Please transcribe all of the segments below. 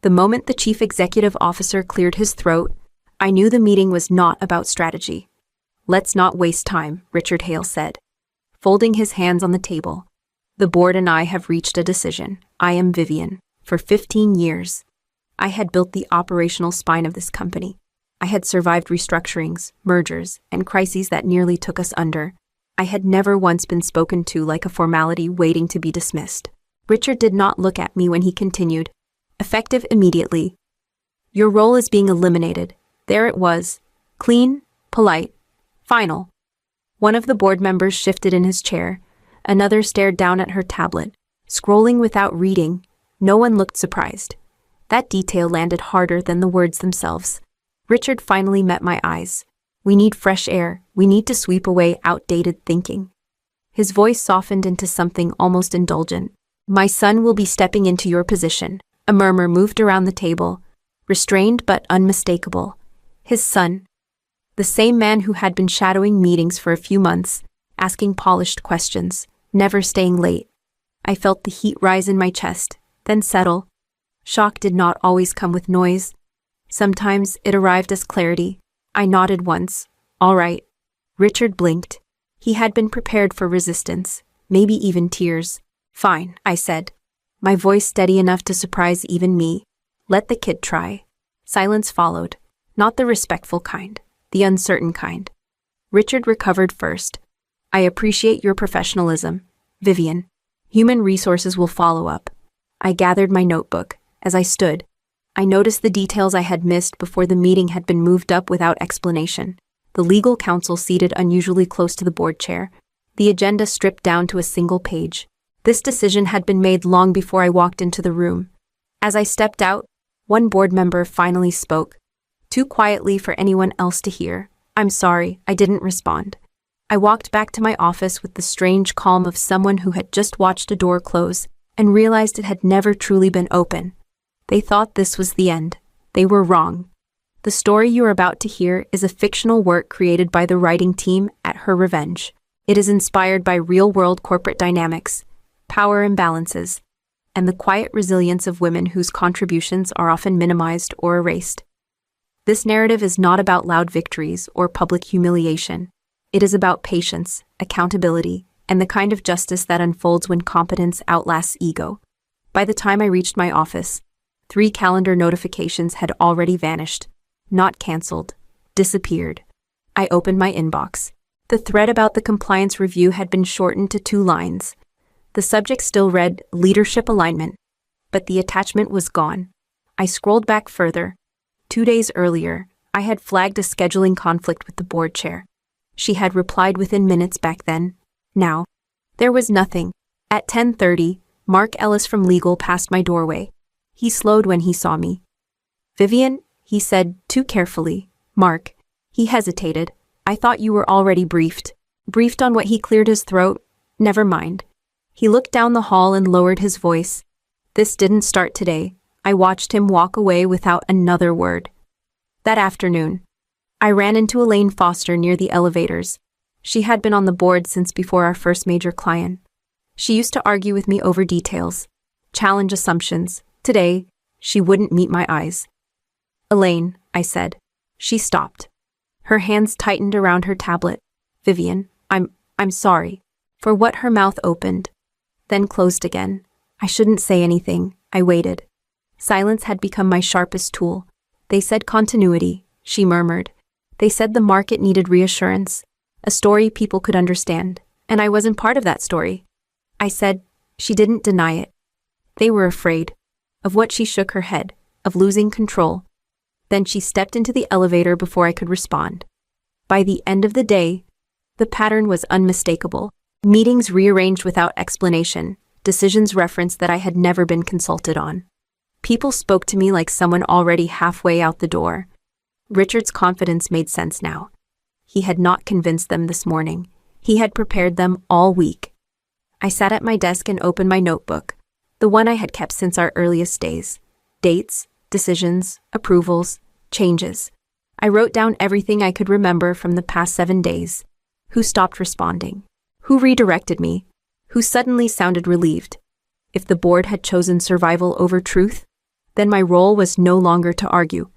The moment the chief executive officer cleared his throat, I knew the meeting was not about strategy. "Let's not waste time," Richard Hale said, folding his hands on the table. "The board and I have reached a decision. I am Vivian. For 15 years, I had built the operational spine of this company. I had survived restructurings, mergers, and crises that nearly took us under. I had never once been spoken to like a formality waiting to be dismissed." Richard did not look at me when he continued, effective immediately. "Your role is being eliminated." There it was, clean, polite, final. One of the board members shifted in his chair. Another stared down at her tablet, scrolling without reading. No one looked surprised. That detail landed harder than the words themselves. Richard finally met my eyes. "We need fresh air. We need to sweep away outdated thinking." His voice softened into something almost indulgent. "My son will be stepping into your position." A murmur moved around the table, restrained but unmistakable. His son. The same man who had been shadowing meetings for a few months, asking polished questions, never staying late. I felt the heat rise in my chest, then settle. Shock did not always come with noise. Sometimes it arrived as clarity. I nodded once. "All right." Richard blinked. He had been prepared for resistance, maybe even tears. "Fine," I said, my voice steady enough to surprise even me. "Let the kid try." Silence followed, not the respectful kind, the uncertain kind. Richard recovered first. "I appreciate your professionalism, Vivian. Human resources will follow up." I gathered my notebook. As I stood, I noticed the details I had missed before the meeting had been moved up without explanation. The legal counsel seated unusually close to the board chair, the agenda stripped down to a single page. This decision had been made long before I walked into the room. As I stepped out, one board member finally spoke, too quietly for anyone else to hear. "I'm sorry, I didn't respond." I walked back to my office with the strange calm of someone who had just watched a door close and realized it had never truly been open. They thought this was the end. They were wrong. The story you are about to hear is a fictional work created by the writing team at Her Revenge. It is inspired by real-world corporate dynamics, power imbalances, and the quiet resilience of women whose contributions are often minimized or erased. This narrative is not about loud victories or public humiliation. It is about patience, accountability, and the kind of justice that unfolds when competence outlasts ego. By the time I reached my office, 3 calendar notifications had already vanished, not canceled, disappeared. I opened my inbox. The thread about the compliance review had been shortened to 2 lines. The subject still read leadership alignment, but the attachment was gone. I scrolled back further. 2 days earlier, I had flagged a scheduling conflict with the board chair. She had replied within minutes back then. Now, there was nothing. At 10:30, Mark Ellis from legal passed my doorway. He slowed when he saw me. "Vivian," he said too carefully. "Mark." He hesitated. "I thought you were already briefed." Briefed on what? He cleared his throat. "Never mind." He looked down the hall and lowered his voice. "This didn't start today." I watched him walk away without another word. That afternoon, I ran into Elaine Foster near the elevators. She had been on the board since before our first major client. She used to argue with me over details, challenge assumptions. Today, she wouldn't meet my eyes. "Elaine," I said. She stopped. Her hands tightened around her tablet. "Vivian, I'm sorry." For what? Her mouth opened, then closed again. I shouldn't say anything. I waited. Silence had become my sharpest tool. "They said continuity," she murmured. "They said the market needed reassurance, a story people could understand, and I wasn't part of that story." I said. She didn't deny it. "They were afraid." Of what? She shook her head. "Of losing control." Then she stepped into the elevator before I could respond. By the end of the day, the pattern was unmistakable. Meetings rearranged without explanation, decisions referenced that I had never been consulted on. People spoke to me like someone already halfway out the door. Richard's confidence made sense now. He had not convinced them this morning. He had prepared them all week. I sat at my desk and opened my notebook, the one I had kept since our earliest days. Dates, decisions, approvals, changes. I wrote down everything I could remember from the past 7 days. Who stopped responding? Who redirected me? Who suddenly sounded relieved? If the board had chosen survival over truth, Then my role was no longer to argue.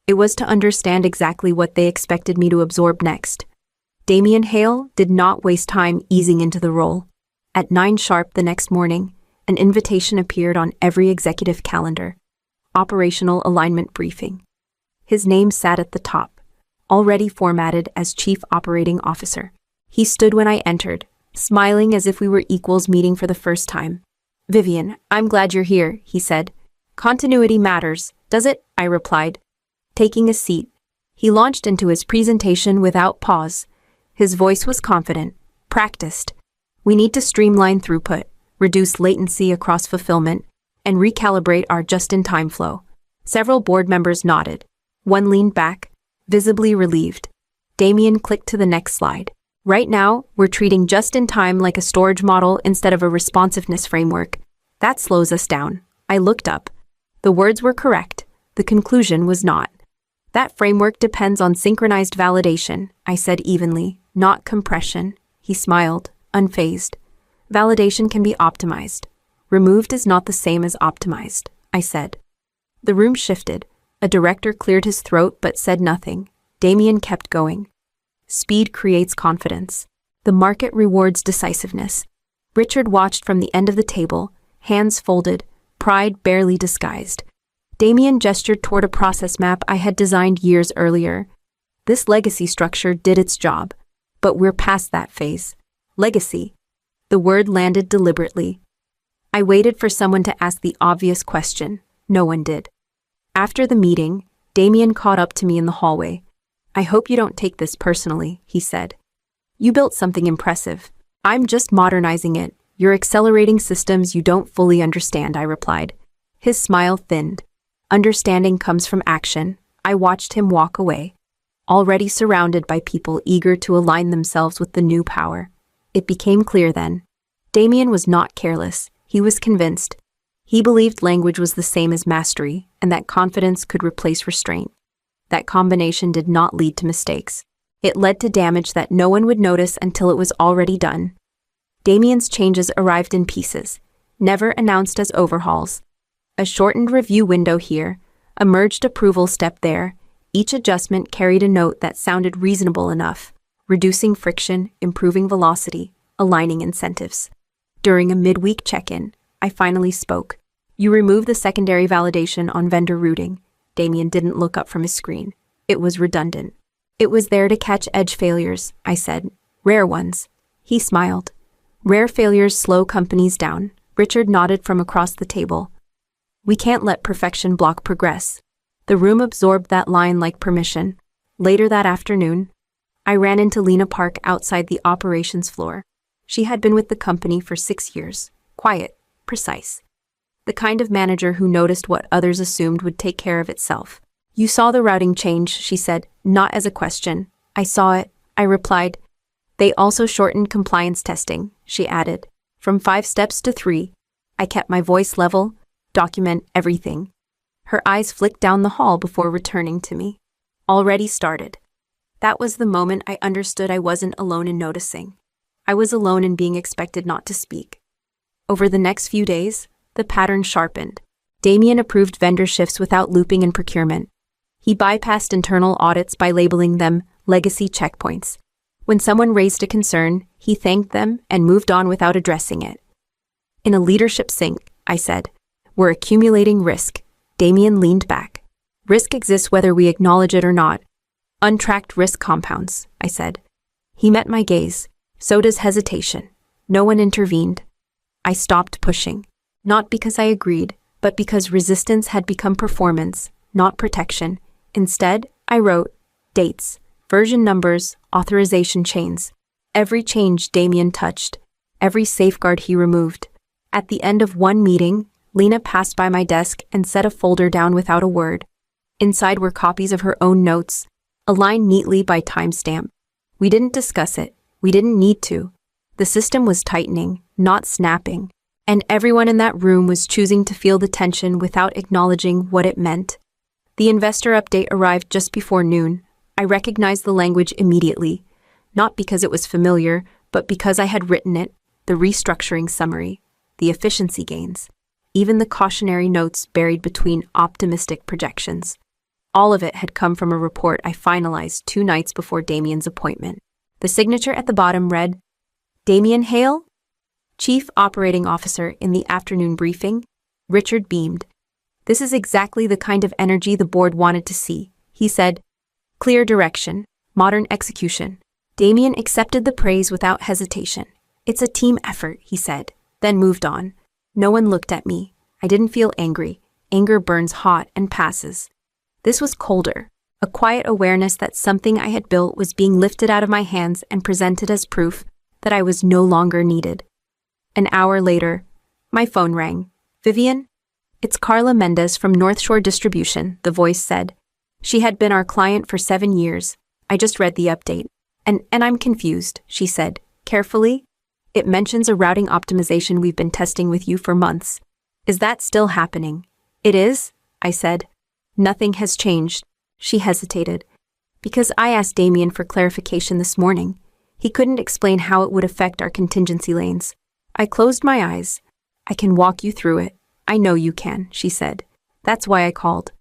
It was to understand exactly what they expected me to absorb next. Damien Hale did not waste time easing into the role. At 9 sharp the next morning, an invitation appeared on every executive calendar. Operational alignment briefing. His name sat at the top, already formatted as Chief Operating Officer. He stood when I entered, smiling as if we were equals meeting for the first time. "Vivian, I'm glad you're here," he said. "Continuity matters, does it?" I replied. Taking a seat, he launched into his presentation without pause. His voice was confident, practiced. "We need to streamline throughput, reduce latency across fulfillment, and recalibrate our just-in-time flow." Several board members nodded. One leaned back, visibly relieved. Damien clicked to the next slide. "Right now, we're treating just-in-time like a storage model instead of a responsiveness framework. That slows us down." I looked up. The words were correct. The conclusion was not. "That framework depends on synchronized validation," I said evenly, "not compression." He smiled, unfazed. "Validation can be optimized. Removed is not the same as optimized," I said. The room shifted. A director cleared his throat but said nothing. Damien kept going. "Speed creates confidence. The market rewards decisiveness." Richard watched from the end of the table, hands folded, pride barely disguised. Damien gestured toward a process map I had designed years earlier. "This legacy structure did its job, but we're past that phase." Legacy. The word landed deliberately. I waited for someone to ask the obvious question. No one did. After the meeting, Damien caught up to me in the hallway. "I hope you don't take this personally," he said. "You built something impressive. I'm just modernizing it. You're accelerating systems you don't fully understand," I replied. His smile thinned. "Understanding comes from action." I watched him walk away, already surrounded by people eager to align themselves with the new power. It became clear then. Damien was not careless. He was convinced. He believed language was the same as mastery, and that confidence could replace restraint. That combination did not lead to mistakes. It led to damage that no one would notice until it was already done. Damien's changes arrived in pieces, never announced as overhauls. A shortened review window here, a merged approval step there. Each adjustment carried a note that sounded reasonable enough, reducing friction, improving velocity, aligning incentives. During a midweek check-in, I finally spoke. "You removed the secondary validation on vendor routing." Damien didn't look up from his screen. "It was redundant." "It was there to catch edge failures," I said. "Rare ones." He smiled. "Rare failures slow companies down." Richard nodded from across the table. "We can't let perfection block progress." The room absorbed that line like permission. Later that afternoon, I ran into Lena Park outside the operations floor. She had been with the company for 6 years. Quiet, precise. The kind of manager who noticed what others assumed would take care of itself. "You saw the routing change," she said, not as a question. "I saw it," I replied. "They also shortened compliance testing," she added. "From 5 steps to 3. I kept my voice level, document everything." Her eyes flicked down the hall before returning to me. "Already started." That was the moment I understood I wasn't alone in noticing. I was alone in being expected not to speak. Over the next few days, the pattern sharpened. Damien approved vendor shifts without looping in procurement. He bypassed internal audits by labeling them legacy checkpoints. When someone raised a concern, he thanked them and moved on without addressing it. "In a leadership sink," I said, "we're accumulating risk." Damien leaned back. "Risk exists whether we acknowledge it or not. Untracked risk compounds," I said. He met my gaze. So does hesitation. No one intervened. I stopped pushing. Not because I agreed, but because resistance had become performance, not protection. Instead, I wrote dates, version numbers, authorization chains. Every change Damien touched, every safeguard he removed. At the end of one meeting, Lena passed by my desk and set a folder down without a word. Inside were copies of her own notes, aligned neatly by timestamp. We didn't discuss it. We didn't need to. The system was tightening, not snapping, and everyone in that room was choosing to feel the tension without acknowledging what it meant. The investor update arrived just before noon. I recognized the language immediately, not because it was familiar, but because I had written it, the restructuring summary, the efficiency gains. even the cautionary notes buried between optimistic projections. All of it had come from a report I finalized 2 nights before Damien's appointment. The signature at the bottom read, "Damien Hale, Chief Operating Officer in the afternoon briefing." Richard beamed. "This is exactly the kind of energy the board wanted to see," he said. "Clear direction, modern execution." Damien accepted the praise without hesitation. "It's a team effort," he said, then moved on. No one looked at me. I didn't feel angry. Anger burns hot and passes. This was colder, a quiet awareness that something I had built was being lifted out of my hands and presented as proof that I was no longer needed. An hour later, my phone rang. "Vivian? It's Carla Mendez from North Shore Distribution," the voice said. "She had been our client for 7 years. I just read the update. And I'm confused," she said, carefully. "It mentions a routing optimization we've been testing with you for months. Is that still happening?" "It is," I said. "Nothing has changed." She hesitated. "Because I asked Damien for clarification this morning. He couldn't explain how it would affect our contingency lanes." I closed my eyes. "I can walk you through it. I know you can," she said. "That's why I called."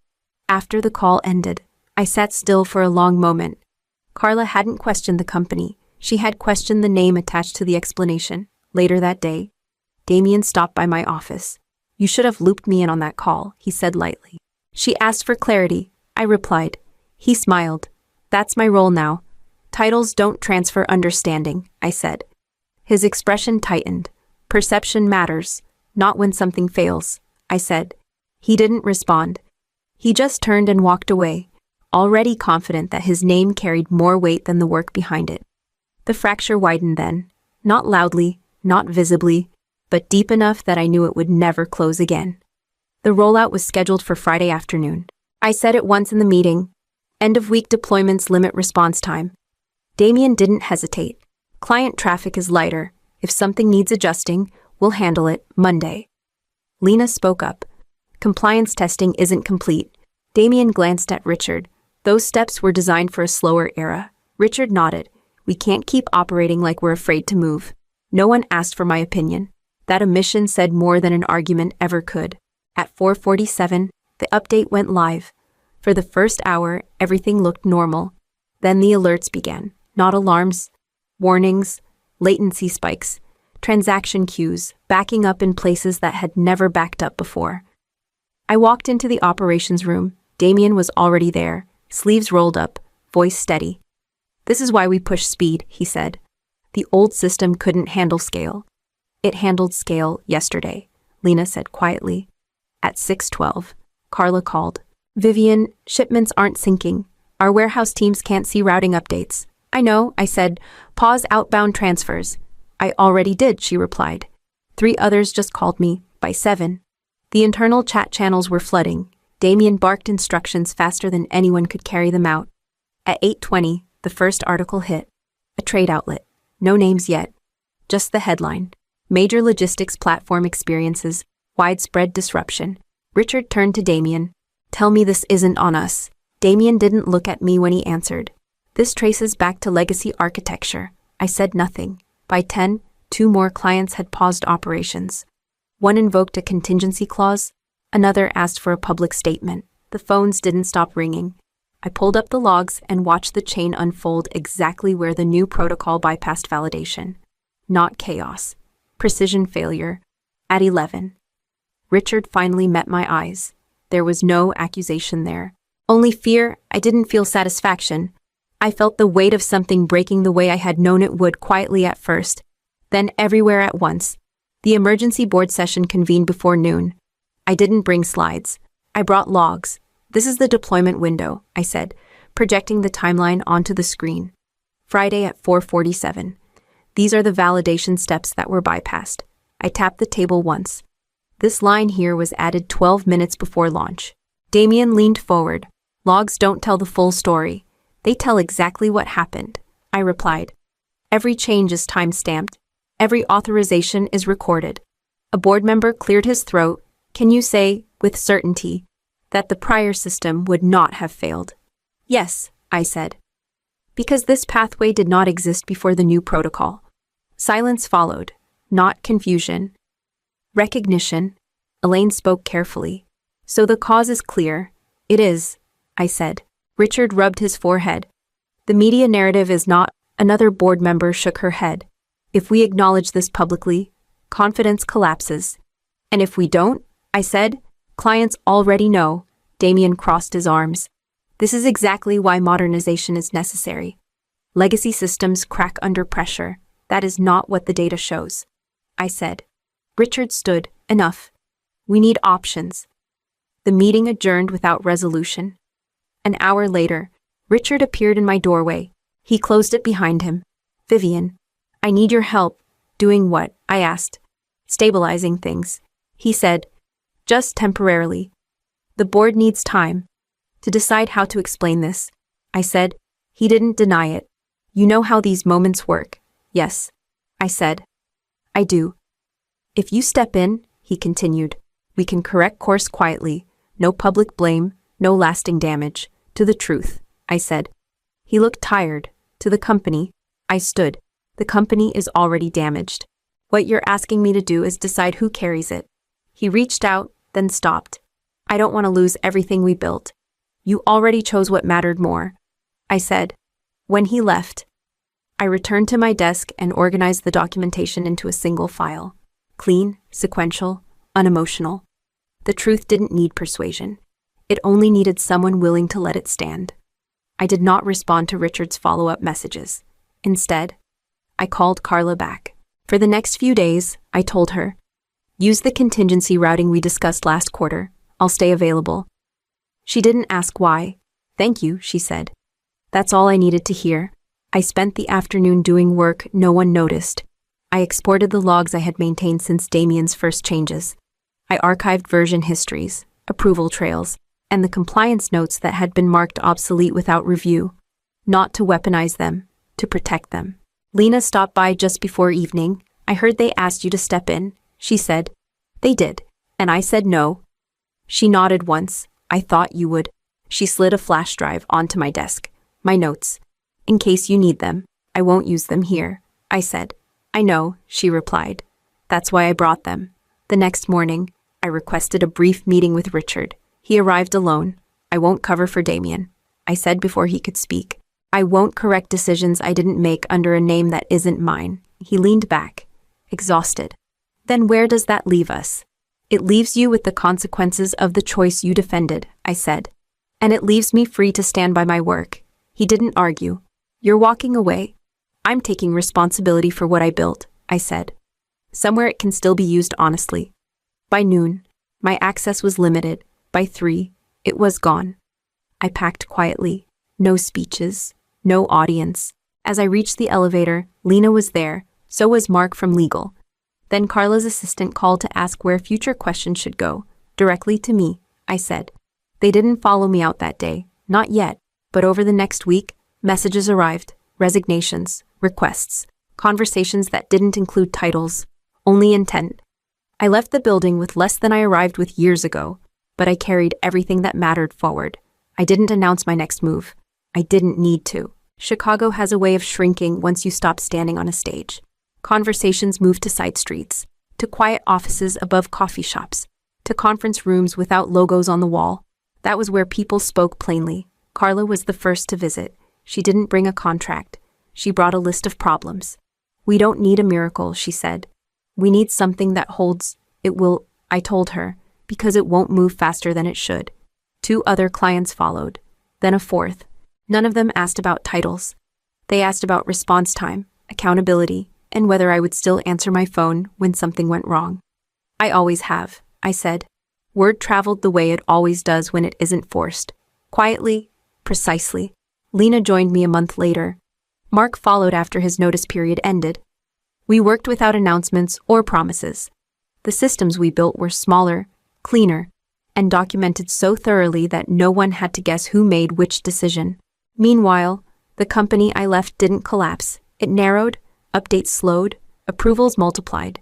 After the call ended, I sat still for a long moment. Carla hadn't questioned the company. She had questioned the name attached to the explanation. Later that day, Damien stopped by my office. "You should have looped me in on that call," he said lightly. "She asked for clarity," I replied. He smiled. "That's my role now. Titles don't transfer understanding," I said. His expression tightened. "Perception matters, not when something fails," I said. He didn't respond. He just turned and walked away, already confident that his name carried more weight than the work behind it. The fracture widened then, not loudly, not visibly, but deep enough that I knew it would never close again. The rollout was scheduled for Friday afternoon. I said it once in the meeting. End-of-week deployments limit response time. Damien didn't hesitate. "Client traffic is lighter. If something needs adjusting, we'll handle it Monday." Lena spoke up. "Compliance testing isn't complete." Damien glanced at Richard. "Those steps were designed for a slower era." Richard nodded. "We can't keep operating like we're afraid to move." No one asked for my opinion. That omission said more than an argument ever could. At 4:47, the update went live. For the first hour, everything looked normal. Then the alerts began. Not alarms, warnings, latency spikes, transaction queues, backing up in places that had never backed up before. I walked into the operations room. Damien was already there, sleeves rolled up, voice steady. "This is why we push speed," he said. "The old system couldn't handle scale." "It handled scale yesterday," Lena said quietly. At 6:12, Carla called. "Vivian, shipments aren't syncing. Our warehouse teams can't see routing updates." "I know," I said. "Pause outbound transfers." "I already did," she replied. 3 others just called me, by 7. The internal chat channels were flooding. Damien barked instructions faster than anyone could carry them out. At 8:20, the first article hit. A trade outlet. No names yet. Just the headline. "Major logistics platform experiences widespread disruption." Richard turned to Damien. "Tell me this isn't on us." Damien didn't look at me when he answered. "This traces back to legacy architecture." I said nothing. By 10, 2 more clients had paused operations. One invoked a contingency clause. Another asked for a public statement. The phones didn't stop ringing. I pulled up the logs and watched the chain unfold exactly where the new protocol bypassed validation. Not chaos. Precision failure. At 11. Richard finally met my eyes. There was no accusation there. Only fear. I didn't feel satisfaction. I felt the weight of something breaking the way I had known it would, quietly at first, then everywhere at once. The emergency board session convened before noon. I didn't bring slides. I brought logs. "This is the deployment window," I said, projecting the timeline onto the screen. Friday at 4:47. "These are the validation steps that were bypassed." I tapped the table once. This line here was added 12 minutes before launch. Damien leaned forward. "Logs don't tell the full story. They tell exactly what happened," I replied. "Every change is time-stamped. Every authorization is recorded." A board member cleared his throat. "Can you say, with certainty, that the prior system would not have failed?" "Yes," I said. "Because this pathway did not exist before the new protocol." Silence followed, not confusion. Recognition. Elaine spoke carefully. So the cause is clear. It is, I said. Richard rubbed his forehead. The media narrative is not. Another board member shook her head. If we acknowledge this publicly, confidence collapses. And if we don't, I said, clients already know. Damien crossed his arms. This is exactly why modernization is necessary. Legacy systems crack under pressure. That is not what the data shows. I said. Richard stood. Enough. We need options. The meeting adjourned without resolution. An hour later, Richard appeared in my doorway. He closed it behind him. Vivian, I need your help. Doing what? I asked. Stabilizing things. He said. Just temporarily. The board needs time to decide how to explain this. I said. He didn't deny it. You know how these moments work. Yes. I said. I do. If you step in, he continued, we can correct course quietly. No public blame, no lasting damage. To the truth, I said. He looked tired. To the company. I stood. The company is already damaged. What you're asking me to do is decide who carries it. He reached out, then stopped. I don't want to lose everything we built. You already chose what mattered more. I said. When he left, I returned to my desk and organized the documentation into a single file. Clean, sequential, unemotional. The truth didn't need persuasion. It only needed someone willing to let it stand. I did not respond to Richard's follow-up messages. Instead, I called Carla back. For the next few days, I told her, use the contingency routing we discussed last quarter. I'll stay available. She didn't ask why. Thank you, she said. That's all I needed to hear. I spent the afternoon doing work no one noticed. I exported the logs I had maintained since Damien's first changes. I archived version histories, approval trails, and the compliance notes that had been marked obsolete without review. Not to weaponize them, to protect them. Lena stopped by just before evening. I heard they asked you to step in, she said. They did, and I said no. She nodded once. I thought you would. She slid a flash drive onto my desk. My notes. In case you need them. I won't use them here, I said. I know, she replied. That's why I brought them. The next morning, I requested a brief meeting with Richard. He arrived alone. I won't cover for Damien, I said before he could speak. I won't correct decisions I didn't make under a name that isn't mine. He leaned back, exhausted. Then where does that leave us? It leaves you with the consequences of the choice you defended, I said. And it leaves me free to stand by my work. He didn't argue. You're walking away. I'm taking responsibility for what I built, I said. Somewhere it can still be used honestly. By noon, my access was limited. By 3, it was gone. I packed quietly. No speeches. No audience. As I reached the elevator, Lena was there. So was Mark from legal. Then Carla's assistant called to ask where future questions should go. Directly to me, I said. They didn't follow me out that day. Not yet. But over the next week, messages arrived. Resignations. Requests. Conversations that didn't include titles. Only intent. I left the building with less than I arrived with years ago. But I carried everything that mattered forward. I didn't announce my next move. I didn't need to. Chicago has a way of shrinking once you stop standing on a stage. Conversations moved to side streets, to quiet offices above coffee shops, to conference rooms without logos on the wall. That was where people spoke plainly. Carla was the first to visit. She didn't bring a contract. She brought a list of problems. We don't need a miracle, she said. We need something that holds. It will, I told her, because it won't move faster than it should. 2 other clients followed, then a 4th. None of them asked about titles. They asked about response time, accountability, and whether I would still answer my phone when something went wrong. I always have, I said. Word traveled the way it always does when it isn't forced. Quietly, precisely. Lena joined me a month later. Mark followed after his notice period ended. We worked without announcements or promises. The systems we built were smaller, cleaner, and documented so thoroughly that no one had to guess who made which decision. Meanwhile, the company I left didn't collapse. It narrowed, updates slowed, approvals multiplied.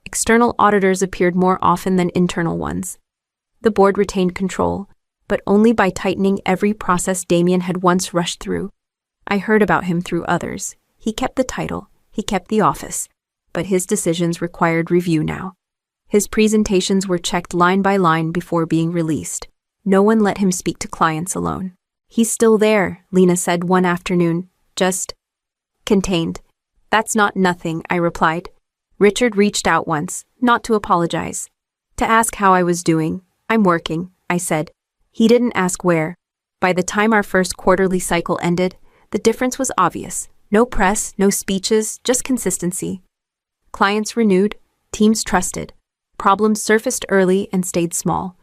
External auditors appeared more often than internal ones. The board retained control, but only by tightening every process Damien had once rushed through. I heard about him through others. He kept the title, he kept the office, but his decisions required review now. His presentations were checked line by line before being released. No one let him speak to clients alone. "He's still there," Lena said one afternoon, just contained. "That's not nothing," I replied. Richard reached out once, not to apologize. To ask how I was doing. "I'm working," I said. He didn't ask where. By the time our first quarterly cycle ended, the difference was obvious. No press, no speeches, just consistency. Clients renewed, teams trusted. Problems surfaced early and stayed small.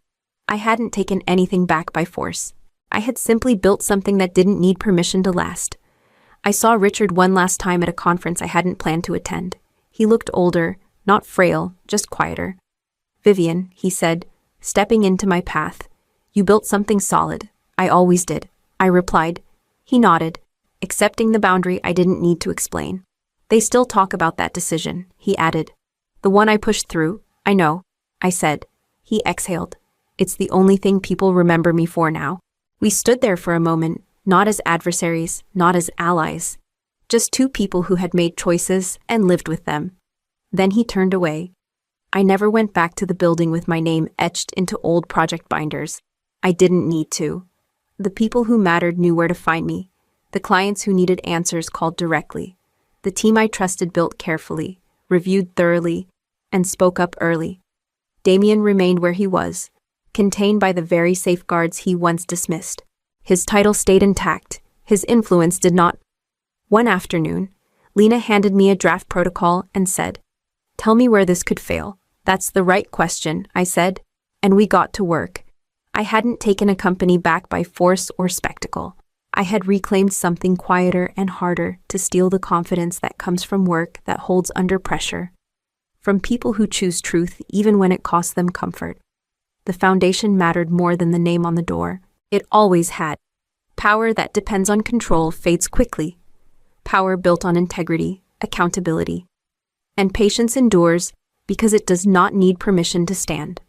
I hadn't taken anything back by force. I had simply built something that didn't need permission to last. I saw Richard one last time at a conference I hadn't planned to attend. He looked older, not frail, just quieter. "Vivian," he said, stepping into my path. "You built something solid." "I always did," I replied. He nodded, accepting the boundary I didn't need to explain. "They still talk about that decision," he added. "The one I pushed through, I know," I said. He exhaled. "It's the only thing people remember me for now." We stood there for a moment, not as adversaries, not as allies. Just two people who had made choices and lived with them. Then he turned away. I never went back to the building with my name etched into old project binders. I didn't need to. The people who mattered knew where to find me. The clients who needed answers called directly. The team I trusted built carefully, reviewed thoroughly, and spoke up early. Damien remained where he was, contained by the very safeguards he once dismissed. His title stayed intact. His influence did not. One afternoon, Lena handed me a draft protocol and said, "Tell me where this could fail." "That's the right question," I said, and we got to work. I hadn't taken a company back by force or spectacle. I had reclaimed something quieter and harder to steal the confidence that comes from work that holds under pressure. From people who choose truth even when it costs them comfort. The foundation mattered more than the name on the door. It always had. Power that depends on control fades quickly. Power built on integrity, accountability. And patience endures because it does not need permission to stand.